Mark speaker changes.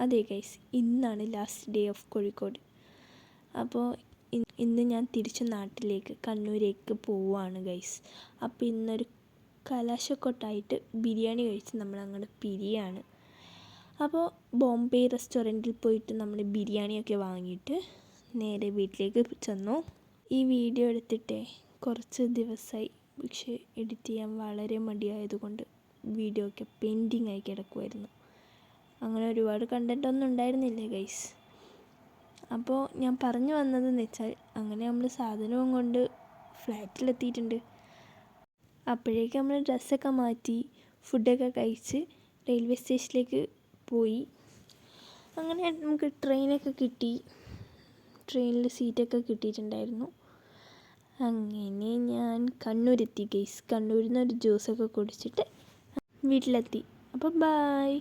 Speaker 1: അതെ ഗൈസ്, ഇന്നാണ് last day of Kozhikode. അപ്പോൾ ഇന്ന് ഞാൻ തിരിച്ച് നാട്ടിലേക്ക് കണ്ണൂരേക്ക് പോവുകയാണ് ഗൈസ്. അപ്പോൾ ഇന്നൊരു കലാശക്കൊട്ടായിട്ട് ബിരിയാണി കഴിച്ച് നമ്മൾ അങ്ങോട്ട് പിരിയാണ്. അപ്പോൾ ബോംബെ റെസ്റ്റോറൻറ്റിൽ പോയിട്ട് നമ്മൾ ബിരിയാണിയൊക്കെ വാങ്ങിയിട്ട് നേരെ വീട്ടിലേക്ക് ചെന്നു. ഈ വീഡിയോ എടുത്തിട്ടേ കുറച്ച് ദിവസമായി, പക്ഷേ എഡിറ്റ് ചെയ്യാൻ വളരെ മടിയായതുകൊണ്ട് വീഡിയോ ഒക്കെ പെൻഡിങ് ആയി കിടക്കുമായിരുന്നു. അങ്ങനെ ഒരുപാട് കണ്ടൻറ്റൊന്നും ഉണ്ടായിരുന്നില്ല ഗൈസ്. അപ്പോൾ ഞാൻ പറഞ്ഞു വന്നതെന്ന് വെച്ചാൽ, അങ്ങനെ നമ്മൾ സാധനവും കൊണ്ട് ഫ്ലാറ്റിലെത്തിയിട്ടുണ്ട്. അപ്പോഴേക്കും നമ്മൾ ഡ്രസ്സൊക്കെ മാറ്റി ഫുഡൊക്കെ കഴിച്ച് റെയിൽവേ സ്റ്റേഷനിലേക്ക് പോയി. അങ്ങനെ നമുക്ക് ട്രെയിനൊക്കെ കിട്ടി, ട്രെയിനിൽ സീറ്റൊക്കെ കിട്ടിയിട്ടുണ്ടായിരുന്നു. അങ്ങനെ ഞാൻ കണ്ണൂരെത്തി ഗൈസ്. കണ്ണൂരിൽ നിന്ന് ഒരു ജ്യൂസൊക്കെ കുടിച്ചിട്ട് വീട്ടിലെത്തി. അപ്പോൾ ബായ്.